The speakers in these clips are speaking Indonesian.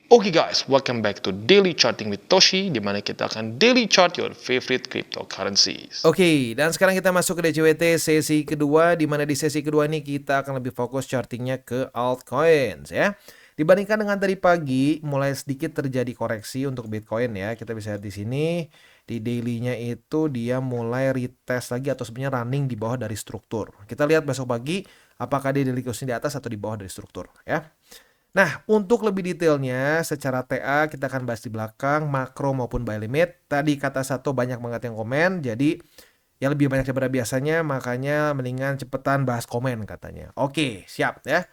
Oke guys, welcome back to Daily Charting with Toshi, di mana kita akan daily chart your favorite cryptocurrencies. Oke, dan sekarang kita masuk ke DCWT sesi kedua, di mana di sesi kedua ini kita akan lebih fokus chartingnya ke altcoins ya. Dibandingkan dengan tadi pagi, mulai sedikit terjadi koreksi untuk Bitcoin ya. Kita bisa lihat di sini, di daily-nya itu dia mulai retest lagi atau sebenarnya running di bawah dari struktur. Kita lihat besok pagi, apakah dia daily close di atas atau di bawah dari struktur ya. Nah, untuk lebih detailnya secara TA kita akan bahas di belakang, makro maupun buy limit. Tadi kata satu banyak banget yang komen, jadi yang lebih banyak daripada biasanya, makanya mendingan cepetan bahas komen katanya. Oke, siap ya.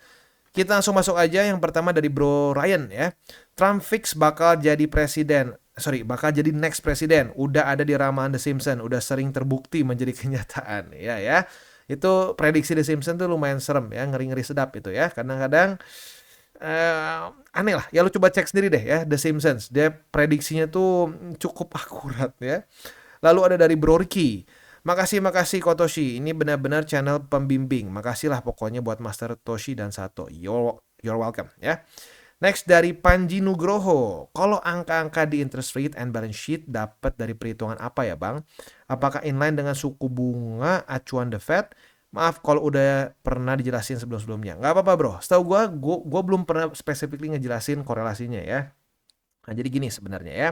Kita langsung masuk aja, yang pertama dari Bro Ryan ya. Trump fix bakal jadi presiden. Bakal jadi next presiden. Udah ada di ramalan The Simpsons, udah sering terbukti menjadi kenyataan ya. Itu prediksi The Simpsons tuh lumayan serem ya, ngeri-ngeri sedap itu ya. Kadang-kadang aneh lah ya, lu coba cek sendiri deh ya The Simpsons, dia prediksinya tuh cukup akurat ya. Lalu ada dari Bro Ricky, makasih Kotoshi, ini benar-benar channel pembimbing, makasih lah pokoknya buat Master Toshi dan Sato, you're welcome ya. Next dari Panji Nugroho, kalau angka-angka di interest rate and balance sheet dapat dari perhitungan apa ya bang? Apakah inline dengan suku bunga acuan The Fed? Maaf kalau udah pernah dijelasin sebelum-sebelumnya. Nggak apa-apa bro, setahu gue belum pernah spesifik ngejelasin korelasinya ya. Nah jadi gini sebenarnya ya,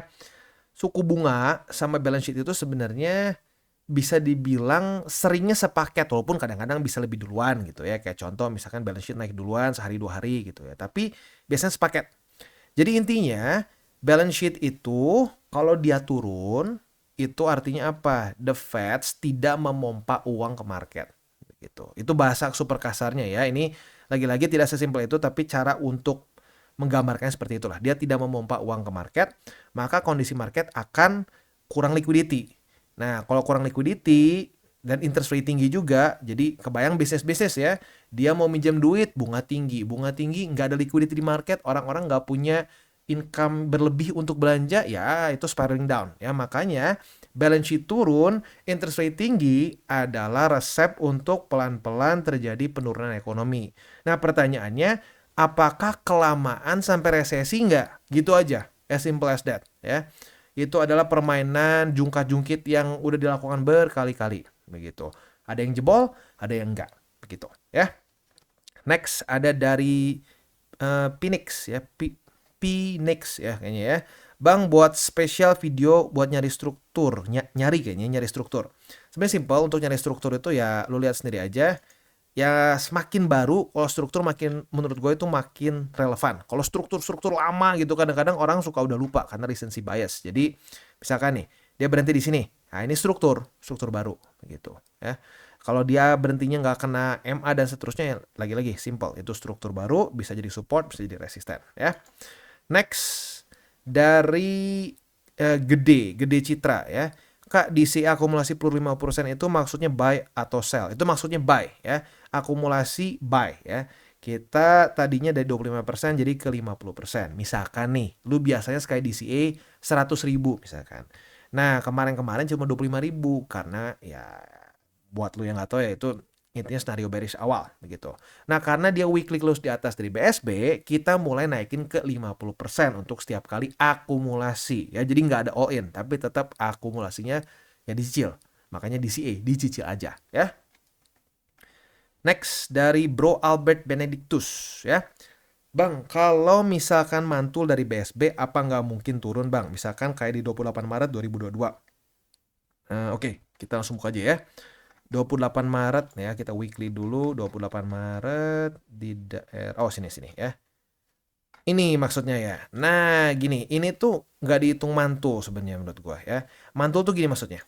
suku bunga sama balance sheet itu sebenarnya bisa dibilang seringnya sepaket, walaupun kadang-kadang bisa lebih duluan gitu ya. Kayak contoh misalkan balance sheet naik duluan sehari 2 hari gitu ya, tapi biasanya sepaket. Jadi intinya balance sheet itu kalau dia turun, itu artinya apa? The Fed tidak memompa uang ke market gitu. Itu bahasa super kasarnya ya. Ini lagi-lagi tidak sesimpel itu, tapi cara untuk menggambarkannya seperti itulah. Dia tidak memompa uang ke market, maka kondisi market akan kurang liquidity. Nah, kalau kurang liquidity dan interest rate tinggi juga, jadi kebayang bisnis-bisnis ya, dia mau minjem duit, bunga tinggi, nggak ada liquidity di market, orang-orang nggak punya income berlebih untuk belanja, ya itu spiraling down ya. Makanya balance sheet turun, interest rate tinggi adalah resep untuk pelan-pelan terjadi penurunan ekonomi. Nah pertanyaannya, apakah kelamaan sampai resesi nggak? Gitu aja, as simple as that ya. Itu adalah permainan jungkat-jungkit yang udah dilakukan berkali-kali begitu. Ada yang jebol, ada yang enggak begitu ya. Next ada dari Phoenix ya, Phoenix ya kayaknya ya. Bang buat spesial video buat nyari struktur, nyari struktur. Sebenarnya simpel, untuk nyari struktur itu ya lu lihat sendiri aja. Ya semakin baru, kalau struktur makin, menurut gue itu makin relevan. Kalau struktur lama gitu kadang-kadang orang suka udah lupa karena recency bias. Jadi misalkan nih dia berhenti di sini, nah ini struktur baru gitu ya. Kalau dia berhentinya nggak kena MA dan seterusnya, ya lagi-lagi simple, itu struktur baru, bisa jadi support, bisa jadi resisten ya. Next dari Gede Citra ya. Kak, DCA akumulasi plus 50% itu maksudnya buy atau sell? Itu maksudnya buy ya. Akumulasi buy ya. Kita tadinya dari 25% jadi ke 50%. Misalkan nih, lu biasanya sekali DCA 100.000 misalkan. Nah, kemarin-kemarin cuma 25.000 karena ya buat lu yang nggak tahu ya, itu intinya skenario bearish awal begitu. Nah, karena dia weekly close di atas dari BSB, kita mulai naikin ke 50% untuk setiap kali akumulasi ya. Jadi nggak ada all in, tapi tetap akumulasinya ya dicicil. Makanya DCA, dicicil aja ya. Next dari Bro Albert Benedictus ya. Bang, kalau misalkan mantul dari BSB, apa nggak mungkin turun bang? Misalkan kayak di 28 Maret 2022. Oke, kita langsung buka aja ya. 28 Maret ya, kita weekly dulu. 28 Maret di daerah, oh sini ya. Ini maksudnya ya. Nah gini, ini tuh nggak dihitung mantul sebenarnya menurut gua ya. Mantul tuh gini maksudnya.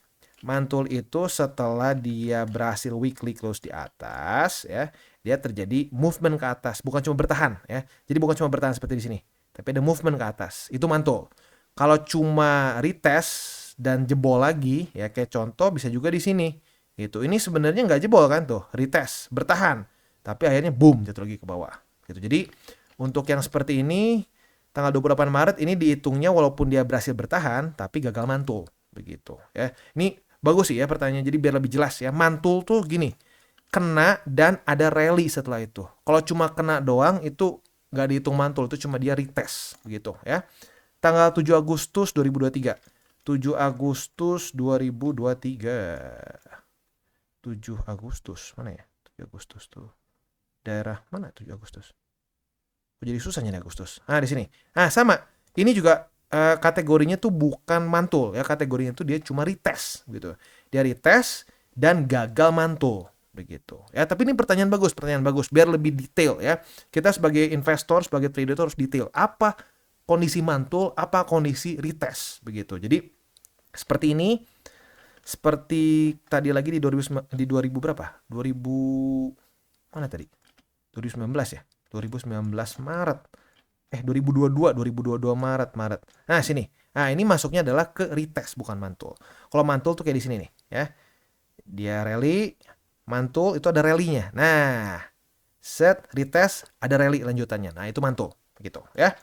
Mantul itu setelah dia berhasil weekly close di atas ya, dia terjadi movement ke atas, bukan cuma bertahan ya. Jadi bukan cuma bertahan seperti di sini, tapi ada movement ke atas. Itu mantul. Kalau cuma retest dan jebol lagi ya, kayak contoh bisa juga di sini. Itu ini sebenarnya nggak jebol kan tuh, retest, bertahan, tapi akhirnya boom jatuh lagi ke bawah. Gitu. Jadi untuk yang seperti ini tanggal 28 Maret ini dihitungnya walaupun dia berhasil bertahan tapi gagal mantul begitu ya. Ini bagus sih ya pertanyaannya, jadi biar lebih jelas ya. Mantul tuh gini, kena dan ada rally setelah itu. Kalau cuma kena doang itu nggak dihitung mantul, itu cuma dia retest begitu ya. Tanggal 7 Agustus 2023. 7 Agustus 2023. 7 Agustus, mana ya? 7 Agustus tuh. Daerah mana 7 Agustus? Oh, jadi susah nyari Agustus. Di sini. Sama. Ini juga kategorinya tuh bukan mantul ya, kategorinya tuh dia cuma retest gitu. Dia retest dan gagal mantul begitu. Ya, tapi ini pertanyaan bagus biar lebih detail ya. Kita sebagai investor, sebagai trader harus detail. Apa kondisi mantul, apa kondisi retest begitu. Jadi seperti ini, seperti tadi lagi di 2000 berapa? 2000 mana tadi? 2019 ya? 2019 Maret. 2022 Maret. Nah, sini. Nah, ini masuknya adalah ke retest bukan mantul. Kalau mantul tuh kayak di sini nih, ya. Dia rally, mantul itu ada rally-nya. Nah, set retest ada rally lanjutannya. Nah, itu mantul begitu, ya.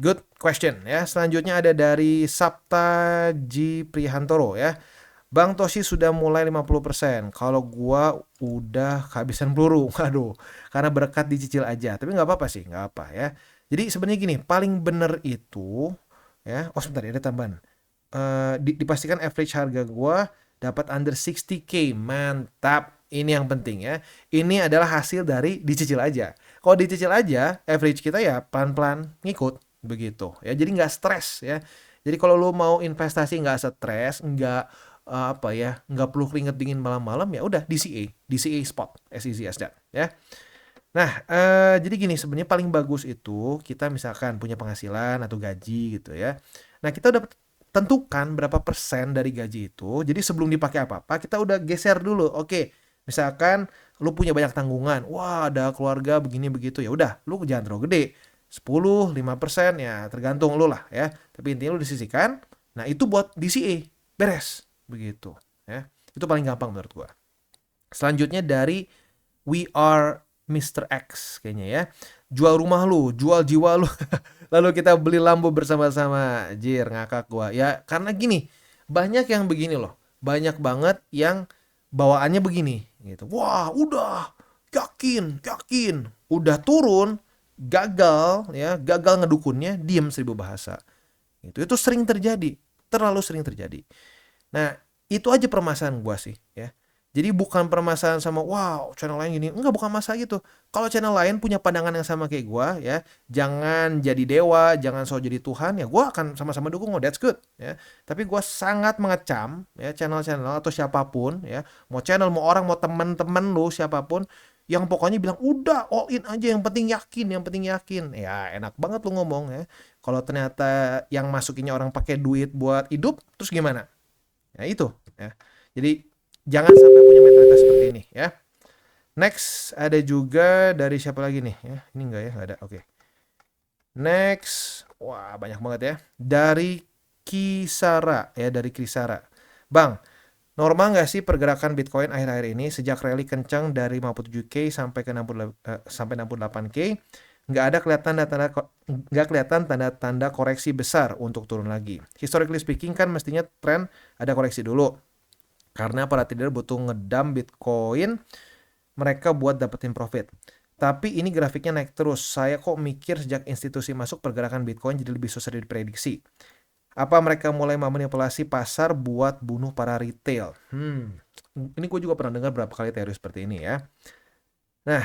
Good question ya. Selanjutnya ada dari Sapta G Prihantoro ya. Bang Toshi sudah mulai 50%. Kalau gua udah kehabisan peluru. Waduh, karena berkat dicicil aja. Tapi nggak apa-apa sih, nggak apa ya. Jadi sebenarnya gini, paling bener itu ya. Oh sebentar ya, ada tambahan. Dipastikan average harga gua dapat under 60k. Mantap. Ini yang penting ya. Ini adalah hasil dari dicicil aja. Kalau dicicil aja, average kita ya pelan-pelan ngikut begitu ya. Jadi nggak stres ya. Jadi kalau lo mau investasi nggak stres, nggak nggak perlu keringet dingin malam-malam, ya udah DCA spot, as easy as that ya. Nah, jadi gini, sebenarnya paling bagus itu kita misalkan punya penghasilan atau gaji gitu ya. Nah, kita udah tentukan berapa persen dari gaji itu. Jadi sebelum dipakai apa-apa, kita udah geser dulu. Oke, misalkan lu punya banyak tanggungan. Wah, ada keluarga begini begitu. Ya udah, lu jangan terlalu gede. 10, 5% ya tergantung lu lah ya. Tapi intinya lu disisihkan. Nah, itu buat DCA. Beres. Begitu ya. Itu paling gampang menurut gua. Selanjutnya dari We Are Mr. X kayaknya ya. Jual rumah lu, jual jiwa lu. Lalu kita beli Lambo bersama-sama. Jir, ngakak gua. Ya, karena gini, banyak yang begini loh. Banyak banget yang bawaannya begini gitu. Wah, udah yakin. Udah turun, gagal ngedukunnya, diem 1000 bahasa. Itu sering terjadi, terlalu sering terjadi. Nah, itu aja permasalahan gua sih ya. Jadi bukan permasalahan sama wow channel lain gini, enggak, bukan masalah gitu. Kalau channel lain punya pandangan yang sama kayak gua ya, jangan jadi dewa, jangan so jadi Tuhan ya, gua akan sama-sama dukung, that's good ya. Tapi gua sangat mengecam ya channel-channel atau siapapun ya, mau channel, mau orang, mau temen-temen lu siapapun yang pokoknya bilang udah all in aja, yang penting yakin. Ya enak banget lu ngomong ya. Kalau ternyata yang masukinnya orang pakai duit buat hidup, terus gimana? Ya itu ya. Jadi jangan sampai punya mentalitas seperti ini ya. Next ada juga dari siapa lagi nih ya? Ini enggak ya? Enggak ada. Oke. Next. Wah, banyak banget ya. Dari Kisara ya, dari Kisara. Bang, normal nggak sih pergerakan Bitcoin akhir-akhir ini sejak rally kencang dari 57k sampai ke 68k? Nggak kelihatan tanda-tanda koreksi besar untuk turun lagi. Historically speaking kan mestinya tren ada koreksi dulu. Karena para trader butuh ngedump Bitcoin mereka buat dapetin profit. Tapi ini grafiknya naik terus. Saya kok mikir sejak institusi masuk pergerakan Bitcoin jadi lebih susah diprediksi. Apa mereka mulai memanipulasi pasar buat bunuh para retail? Ini gue juga pernah dengar berapa kali teori seperti ini ya. Nah,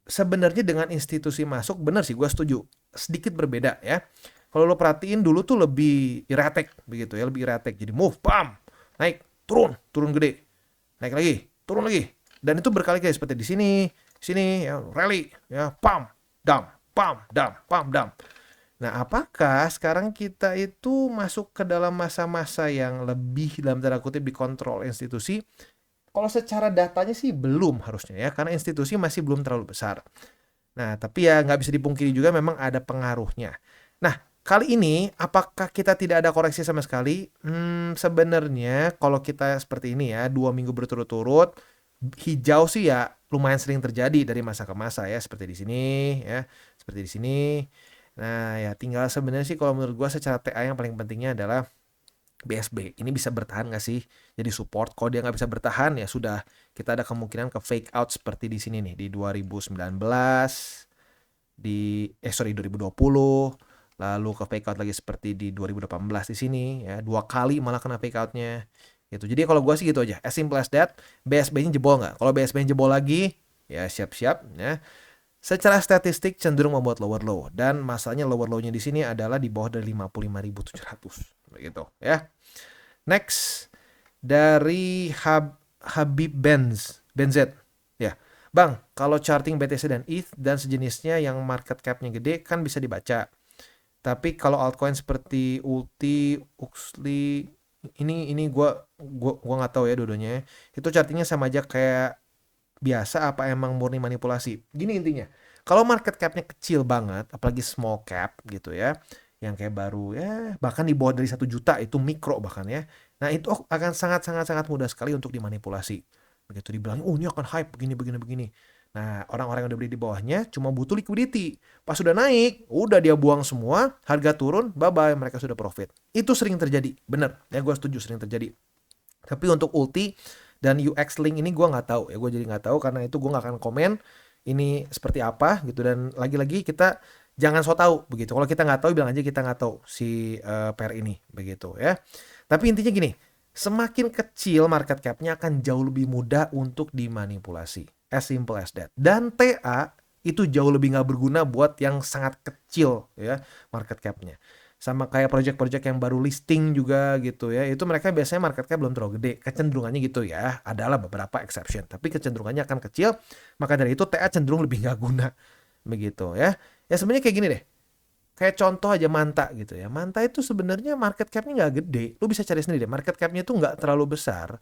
sebenarnya dengan institusi masuk, benar sih, gue setuju. Sedikit berbeda ya. Kalau lo perhatiin dulu tuh lebih erratic begitu ya, lebih erratic. Jadi move, bam, naik, turun gede, naik lagi, turun lagi. Dan itu berkali-kali seperti di sini ya, rally ya, pam, dump. Nah, apakah sekarang kita itu masuk ke dalam masa-masa yang lebih dalam tanda kutip dikontrol institusi? Kalau secara datanya sih belum harusnya ya, karena institusi masih belum terlalu besar. Nah, tapi ya nggak bisa dipungkiri juga memang ada pengaruhnya. Nah, kali ini apakah kita tidak ada koreksi sama sekali? Sebenarnya kalau kita seperti ini ya, 2 minggu berturut-turut, hijau sih ya lumayan sering terjadi dari masa ke masa ya, seperti di sini ya, seperti di sini. Nah, ya tinggal sebenarnya sih kalau menurut gua secara TA yang paling pentingnya adalah BSB. Ini bisa bertahan nggak sih? Jadi support. Kalau dia nggak bisa bertahan ya sudah, kita ada kemungkinan ke fake out seperti di sini nih di 2019, di 2020, lalu ke fake out lagi seperti di 2018 di sini ya, 2 kali malah kena fake outnya gitu. Jadi kalau gua sih gitu aja, as simple as that. BSB-nya jebol nggak? Kalau BSB-nya jebol lagi, ya siap-siap ya. Secara statistik cenderung membuat lower low, dan masalahnya lower low-nya di sini adalah di bawah dari 55.700 begitu ya. Next dari Habib Benzet ya. Bang, kalau charting BTC dan ETH dan sejenisnya yang market cap-nya gede kan bisa dibaca. Tapi kalau altcoin seperti Ulti, Uxley, ini gua nggak tahu ya dua-duanya. Itu chartingnya sama aja kayak biasa apa emang murni manipulasi? Gini intinya, kalau market cap-nya kecil banget, apalagi small cap gitu ya, yang kayak baru ya bahkan di bawah dari 1 juta, itu mikro bahkan ya. Nah itu akan sangat mudah sekali untuk dimanipulasi. Begitu dibilang, oh ini akan hype begini. Nah orang-orang yang udah beli di bawahnya cuma butuh liquidity. Pas sudah naik, udah dia buang semua, harga turun, bye-bye, mereka sudah profit. Itu sering terjadi, bener. Ya gue setuju sering terjadi. Tapi untuk Ulti dan UX Link ini gue nggak tahu ya, gue jadi nggak tahu karena itu gue nggak akan komen ini seperti apa gitu. Dan lagi-lagi kita jangan so tahu begitu. Kalau kita nggak tahu bilang aja kita nggak tahu si pair ini begitu ya. Tapi intinya gini, semakin kecil market cap-nya akan jauh lebih mudah untuk dimanipulasi. As simple as that. Dan TA itu jauh lebih nggak berguna buat yang sangat kecil ya market cap-nya. Sama kayak project-project yang baru listing juga gitu ya. Itu mereka biasanya market cap belum terlalu gede. Kecenderungannya gitu ya. Adalah beberapa exception. Tapi kecenderungannya akan kecil. Maka dari itu TA cenderung lebih nggak guna. Begitu ya. Ya sebenarnya kayak gini deh. Kayak contoh aja Manta gitu ya. Manta itu sebenarnya market cap-nya nggak gede. Lu bisa cari sendiri deh. Market cap-nya itu nggak terlalu besar.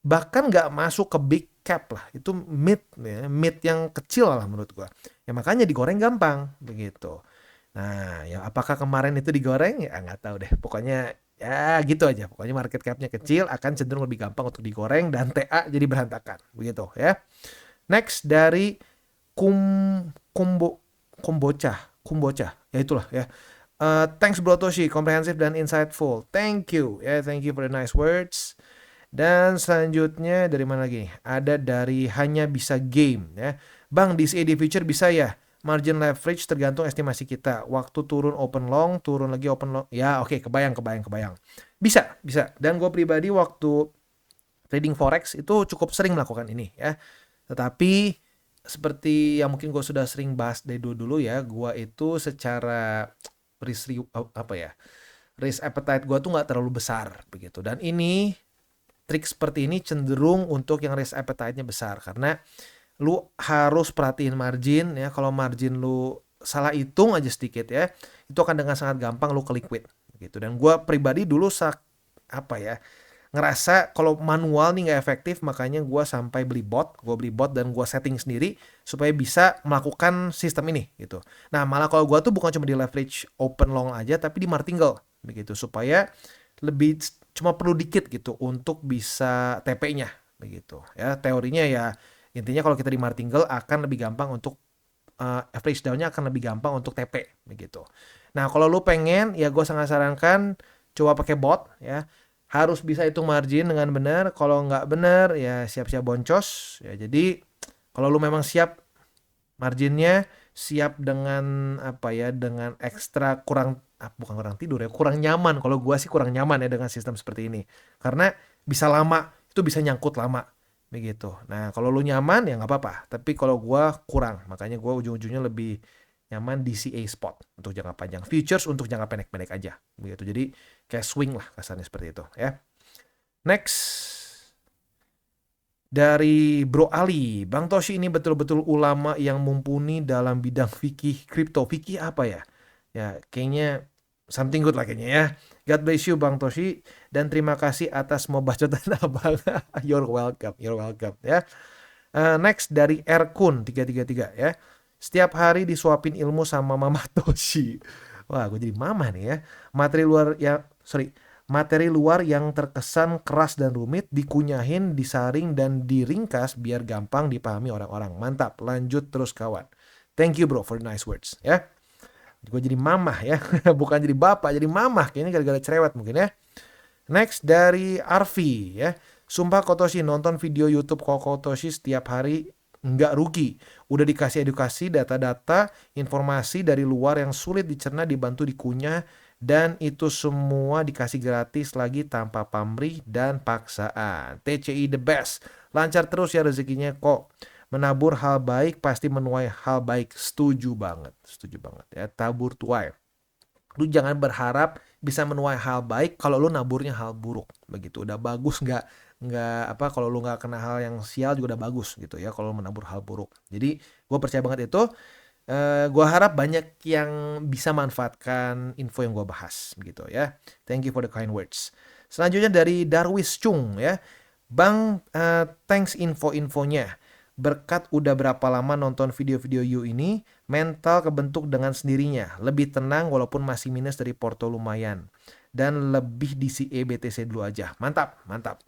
Bahkan nggak masuk ke big cap lah. Itu mid ya. Mid yang kecil lah menurut gua. Ya makanya digoreng gampang. Begitu. Nah, ya apakah kemarin itu digoreng? Ya nggak tahu deh. Pokoknya ya gitu aja. Pokoknya market cap-nya kecil akan cenderung lebih gampang untuk digoreng dan TA jadi berantakan. Begitu ya. Next dari Kum Kumboca. Ya itulah ya. Thanks Bro Toshi, comprehensive dan insightful. Thank you. Thank you for the nice words. Dan selanjutnya dari mana lagi? Ada dari Hanya Bisa Game ya. Bang, DCA di future bisa ya? Margin leverage tergantung estimasi kita. Waktu turun open long, turun lagi open long. Ya oke, kebayang. Bisa. Dan gue pribadi waktu trading forex itu cukup sering melakukan ini ya. Tetapi seperti yang mungkin gue sudah sering bahas dari dulu ya, gue itu secara risk appetite gue tuh nggak terlalu besar begitu. Dan ini trik seperti ini cenderung untuk yang risk appetite-nya besar karena lu harus perhatiin margin ya. Kalau margin lu salah hitung aja sedikit ya, itu akan dengan sangat gampang lu ke liquid gitu. Dan gue pribadi dulu ngerasa kalau manual nih nggak efektif, makanya gue sampai beli bot dan gue setting sendiri supaya bisa melakukan sistem ini gitu. Nah malah kalau gue tuh bukan cuma di leverage open long aja, tapi di martingale begitu supaya lebih cuma perlu dikit gitu untuk bisa TP-nya begitu ya. Teorinya ya intinya kalau kita di martingale akan lebih gampang untuk average down-nya akan lebih gampang untuk TP begitu. Nah kalau lu pengen ya gue sangat sarankan coba pakai bot ya. Harus bisa hitung margin dengan benar. Kalau nggak benar ya siap-siap boncos ya. Jadi kalau lu memang siap marginnya, siap dengan dengan ekstra bukan kurang tidur ya, kurang nyaman. Kalau gua sih kurang nyaman ya dengan sistem seperti ini. Karena bisa lama, itu bisa nyangkut lama begitu. Nah, kalau lu nyaman ya nggak apa-apa. Tapi kalau gua kurang, makanya gua ujung-ujungnya lebih nyaman DCA spot untuk jangka panjang. Futures untuk jangka pendek-pendek aja begitu. Jadi kayak swing lah kasarnya seperti itu ya. Next dari Bro Ali, Bang Toshi ini betul-betul ulama yang mumpuni dalam bidang fikih kripto. Fikih apa ya? Ya, kayaknya something good lah kayaknya ya. God bless you Bang Toshi dan terima kasih atas mau bacotan Abang. You're welcome ya. Next dari Erkun 333 ya. Setiap hari disuapin ilmu sama Mama Toshi. Wah, gue jadi mama nih ya. Materi luar yang terkesan keras dan rumit dikunyahin, disaring, dan diringkas biar gampang dipahami orang-orang. Mantap, lanjut terus kawan. Thank you bro for the nice words ya. Gue jadi mamah ya, bukan jadi bapak, jadi mamah. Kayaknya gara-gara cerewet mungkin ya. Next dari Arfi ya. Sumpah Kotoshi nonton video YouTube Kokotoshi setiap hari nggak rugi. Udah dikasih edukasi, data-data, informasi dari luar yang sulit dicerna, dibantu dikunyah, dan itu semua dikasih gratis lagi tanpa pamrih dan paksaan. TCI the best. Lancar terus ya rezekinya kok. Menabur hal baik pasti menuai hal baik. Setuju banget ya. Tabur tuai. Lu jangan berharap bisa menuai hal baik kalau lu naburnya hal buruk. Begitu. Udah bagus kalau lu nggak kena hal yang sial juga udah bagus gitu ya kalau lu menabur hal buruk. Jadi gue percaya banget itu. Gue harap banyak yang bisa manfaatkan info yang gue bahas gitu ya. Thank you for the kind words. Selanjutnya dari Darwis Chung ya. Bang, thanks info-infonya. Berkat udah berapa lama nonton video-video you ini, mental kebentuk dengan sendirinya. Lebih tenang walaupun masih minus dari porto lumayan. Dan lebih DCA BTC dulu aja. Mantap.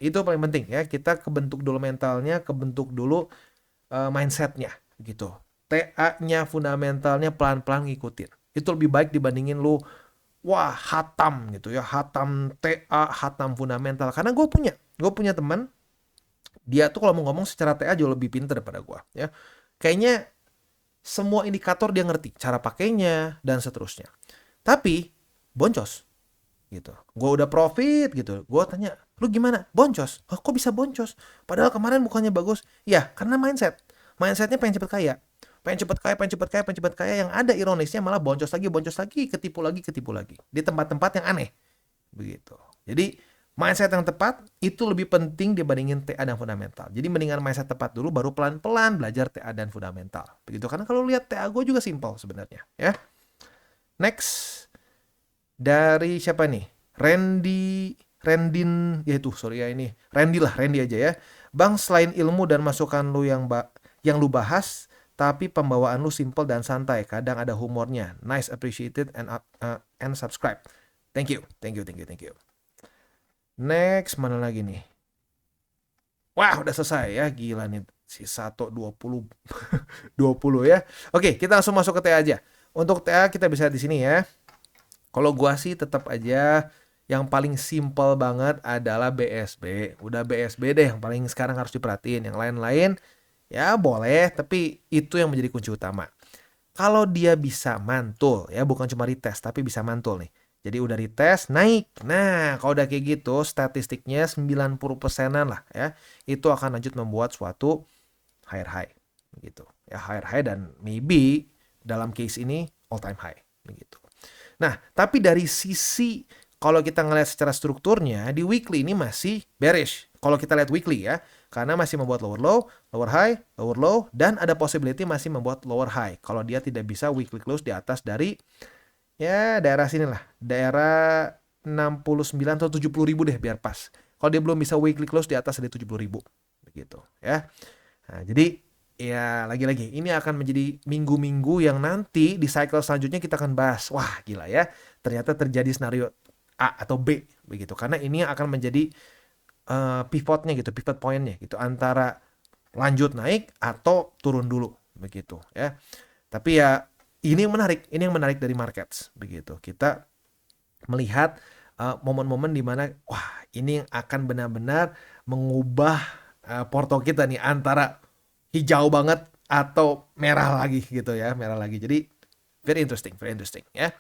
Itu paling penting ya. Kita kebentuk dulu mentalnya, kebentuk dulu mindsetnya gitu. TA-nya, fundamentalnya pelan-pelan ngikutin. Itu lebih baik dibandingin lu hatam gitu ya. Hatam TA, hatam fundamental. Karena gue punya teman, dia tuh kalau mau ngomong secara TA jauh lebih pintar daripada gue ya. Kayaknya semua indikator dia ngerti, cara pakainya dan seterusnya. Tapi boncos gitu. Gue udah profit gitu. Gue tanya, lu gimana? Boncos. Oh, kok bisa boncos? Padahal kemarin bukannya bagus. Ya, karena mindsetnya pengen cepet kaya. Pengen cepet kaya, yang ada ironisnya malah boncos lagi, ketipu lagi di tempat-tempat yang aneh begitu. Jadi mindset yang tepat itu lebih penting dibandingin TA dan fundamental. Jadi mendingan mindset tepat dulu, baru pelan-pelan belajar TA dan fundamental begitu. Karena kalau lihat TA gue juga simple sebenarnya ya. Next dari siapa nih? Randy aja ya. Bang, selain ilmu dan masukan lu yang lu bahas, tapi pembawaan lu simple dan santai, kadang ada humornya. Nice, appreciated and subscribe. Thank you. Next, mana lagi nih? Wah, udah selesai ya. Gila nih, sisa 20 ya. Oke, kita langsung masuk ke TA aja. Untuk TA kita bisa di sini ya. Kalau gua sih tetap aja yang paling simple banget adalah BSB. Udah BSB deh yang paling sekarang harus diperhatiin. Yang lain-lain ya boleh, tapi itu yang menjadi kunci utama. Kalau dia bisa mantul, ya bukan cuma retest, tapi bisa mantul nih. Jadi udah retest, naik. Nah, kalau udah kayak gitu, statistiknya 90%-an lah ya. Itu akan lanjut membuat suatu higher high. Gitu. Ya, higher high dan maybe dalam case ini all time high. Begitu. Nah, tapi dari sisi kalau kita ngelihat secara strukturnya, di weekly ini masih bearish. Kalau kita lihat weekly ya, karena masih membuat lower low, lower high, lower low, dan ada possibility masih membuat lower high. Kalau dia tidak bisa weekly close di atas dari ya daerah sini lah, daerah 69 atau 70 ribu deh biar pas. Kalau dia belum bisa weekly close di atas dari 70 ribu. Begitu ya. Nah, jadi ya lagi-lagi ini akan menjadi minggu-minggu yang nanti di cycle selanjutnya kita akan bahas. Wah gila ya, ternyata terjadi scenario A atau B begitu. Karena ini akan menjadi pivotnya gitu, pivot pointnya gitu, antara lanjut naik atau turun dulu begitu ya. Tapi ya ini yang menarik dari markets begitu. Kita melihat momen-momen di mana wah ini yang akan benar-benar mengubah porto kita nih antara hijau banget atau merah lagi gitu ya, merah lagi. Jadi very interesting ya.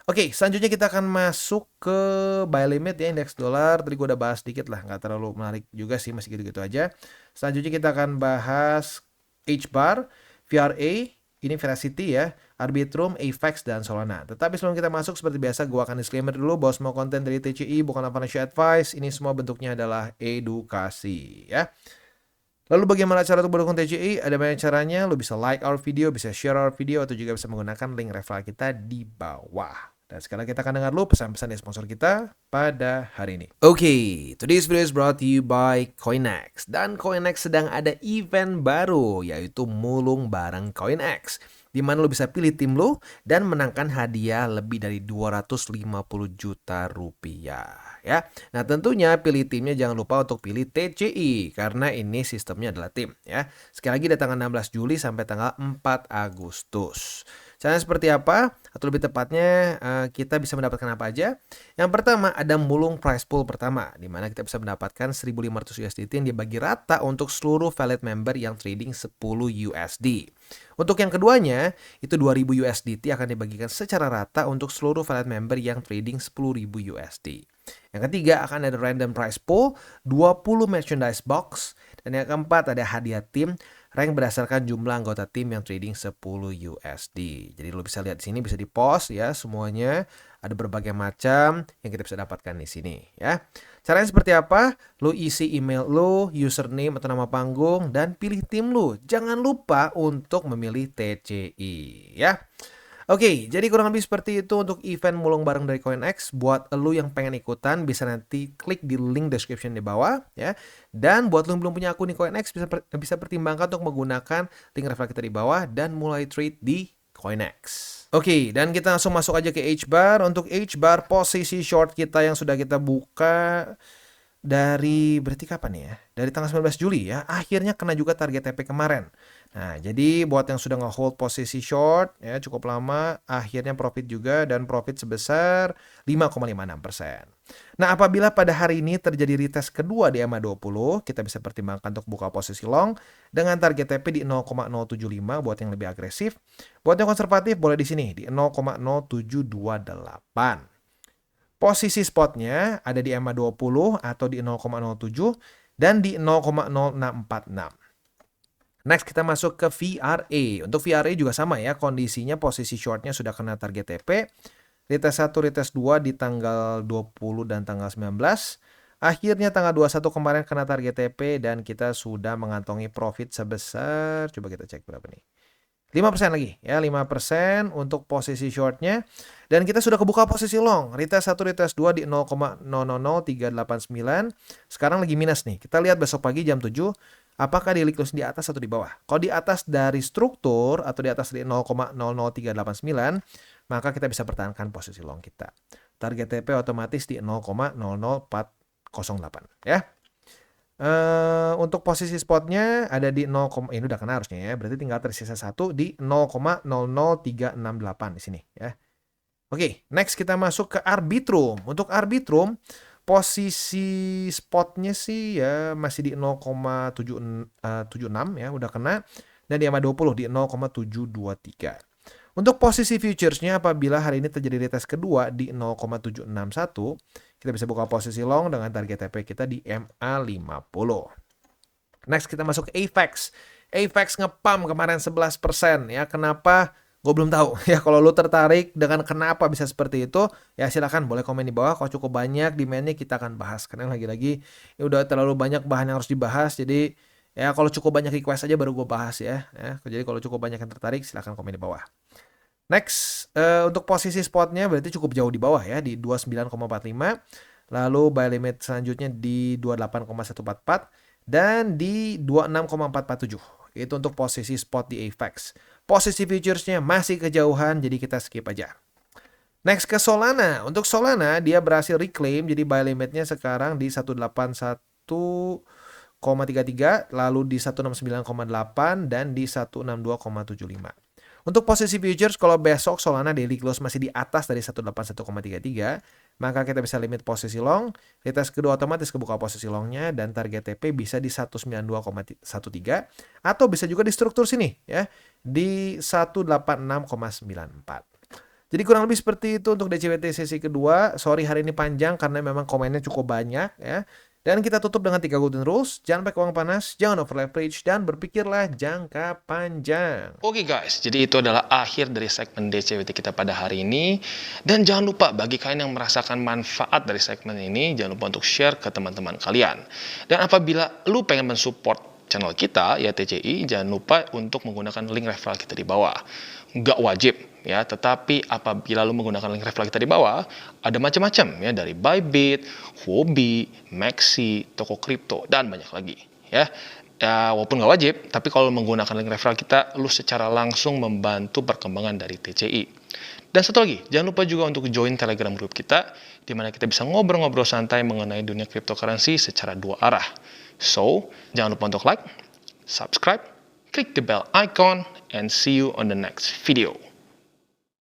Oke, selanjutnya kita akan masuk ke buy limit ya, indeks dolar. Tadi gue udah bahas dikit lah, nggak terlalu menarik juga sih, masih gitu-gitu aja. Selanjutnya kita akan bahas H-bar, VRA, ini Veracity ya, Arbitrum, AVAX, dan Solana. Tetapi sebelum kita masuk, seperti biasa gue akan disclaimer dulu bahwa semua konten dari TCI bukanlah financial advice. Ini semua bentuknya adalah edukasi ya. Lalu bagaimana cara untuk mendukung TCI? Ada banyak caranya. Lu bisa like our video, bisa share our video, atau juga bisa menggunakan link referral kita di bawah. Dan sekarang kita akan dengar dulu pesan-pesan dari sponsor kita pada hari ini. Oke, today's video is brought to you by Coinex. Dan Coinex sedang ada event baru, yaitu mulung bareng Coinex, di mana lo bisa pilih tim lo dan menangkan hadiah lebih dari 250 juta rupiah. Ya, nah tentunya pilih timnya jangan lupa untuk pilih TCI karena ini sistemnya adalah tim. Ya, sekali lagi dari tanggal 16 Juli sampai tanggal 4 Agustus. Caranya seperti apa? Atau lebih tepatnya kita bisa mendapatkan apa aja? Yang pertama ada mulung price pool pertama, di mana kita bisa mendapatkan 1.500 USDT yang dibagi rata untuk seluruh valid member yang trading 10 USD. Untuk yang keduanya, itu 2.000 USDT akan dibagikan secara rata untuk seluruh valid member yang trading 10.000 USD. Yang ketiga akan ada random price pool, 20 merchandise box, dan yang keempat ada hadiah tim rank berdasarkan jumlah anggota tim yang trading 10 USD. Jadi lo bisa lihat di sini, bisa di-post ya semuanya. Ada berbagai macam yang kita bisa dapatkan di sini ya. Caranya seperti apa? Lo isi email lo, username atau nama panggung, dan pilih tim lo. Jangan lupa untuk memilih TCI ya. Oke, jadi kurang lebih seperti itu untuk event mulung bareng dari CoinEx. Buat lo yang pengen ikutan, bisa nanti klik di link description di bawah ya. Dan buat lo yang belum punya akun di CoinEx, bisa pertimbangkan untuk menggunakan link referral kita di bawah dan mulai trade di CoinEx. Oke, dan kita langsung masuk aja ke H-bar. Untuk H-bar, posisi short kita yang sudah kita buka dari berarti kapan ya? Dari tanggal 19 Juli ya. Akhirnya kena juga target TP kemarin. Nah, jadi buat yang sudah nge-hold posisi short ya cukup lama, akhirnya profit juga dan profit sebesar 5,56%. Nah, apabila pada hari ini terjadi retest kedua di EMA20, kita bisa pertimbangkan untuk buka posisi long dengan target TP di 0,075 buat yang lebih agresif. Buat yang konservatif boleh di sini di 0,0728. Posisi spotnya ada di EMA20 atau di 0,07 dan di 0,0646. Next kita masuk ke VRA. Untuk VRA juga sama ya, kondisinya posisi shortnya sudah kena target TP. Retest 1, retest 2 di tanggal 20 dan tanggal 19. Akhirnya tanggal 21 kemarin kena target TP dan kita sudah mengantongi profit sebesar, coba kita cek berapa nih. 5% lagi ya, 5% untuk posisi shortnya. Dan kita sudah kebuka posisi long. Retest 1, retest 2 di 0,000389. Sekarang lagi minus nih. Kita lihat besok pagi jam 7. Apakah daily close di atas atau di bawah? Kalau di atas dari struktur atau di atas dari 0,00389, maka kita bisa pertahankan posisi long kita. Target TP otomatis di 0,00408 ya. Untuk posisi spotnya ada di 0, ini udah kena harusnya ya. Berarti tinggal tersisa 1 di 0,00368 di sini ya. Oke, next kita masuk ke Arbitrum. Untuk Arbitrum, posisi spotnya sih ya masih di 0,76 ya, udah kena. Dan di EMA20 di 0,723. Untuk posisi futuresnya apabila hari ini terjadi retest kedua di 0,761, kita bisa buka posisi long dengan target TP kita di MA50. Next kita masuk ke AVAX. AVAX ngepam kemarin 11% ya. Kenapa? Gue belum tahu ya. Kalau lo tertarik dengan kenapa bisa seperti itu, ya silakan boleh komen di bawah. Kalau cukup banyak demandnya kita akan bahas. Karena lagi-lagi ya udah terlalu banyak bahan yang harus dibahas. Jadi ya kalau cukup banyak request aja baru gue bahas ya. Jadi kalau cukup banyak yang tertarik silakan komen di bawah. Next, untuk posisi spotnya berarti cukup jauh di bawah ya, di 29,45. Lalu buy limit selanjutnya di 28,144 dan di 26,447. Itu untuk posisi spot di AVAX. Posisi futuresnya masih kejauhan, jadi kita skip aja. Next ke Solana. Untuk Solana dia berhasil reclaim, jadi buy limitnya sekarang di 181,33, lalu di 169,8 dan di 162,75. Untuk posisi futures, kalau besok Solana daily close masih di atas dari 181,33, maka kita bisa limit posisi long. Retest kedua otomatis kebuka posisi longnya dan target TP bisa di 192,13 atau bisa juga di struktur sini ya, di 186,94. Jadi kurang lebih seperti itu untuk DCWT sesi kedua. Sorry hari ini panjang karena memang komennya cukup banyak ya. Dan kita tutup dengan 3 golden rules. Jangan pakai uang panas, jangan over leverage, dan berpikirlah jangka panjang. Oke guys, jadi itu adalah akhir dari segmen DCWT kita pada hari ini. Dan jangan lupa bagi kalian yang merasakan manfaat dari segmen ini, jangan lupa untuk share ke teman-teman kalian. Dan apabila lu pengen mensupport channel kita, ya TCI, jangan lupa untuk menggunakan link referral kita di bawah. Nggak wajib ya, tetapi apabila lu menggunakan link referral kita di bawah, ada macam-macam ya, dari Bybit, Huobi, Maxi, toko kripto, dan banyak lagi ya. Walaupun nggak wajib, tapi kalau menggunakan link referral kita, lu secara langsung membantu perkembangan dari TCI. Dan satu lagi, jangan lupa juga untuk join Telegram group kita, di mana kita bisa ngobrol-ngobrol santai mengenai dunia cryptocurrency secara dua arah. So, jangan lupa untuk like, subscribe, click the bell icon, and see you on the next video.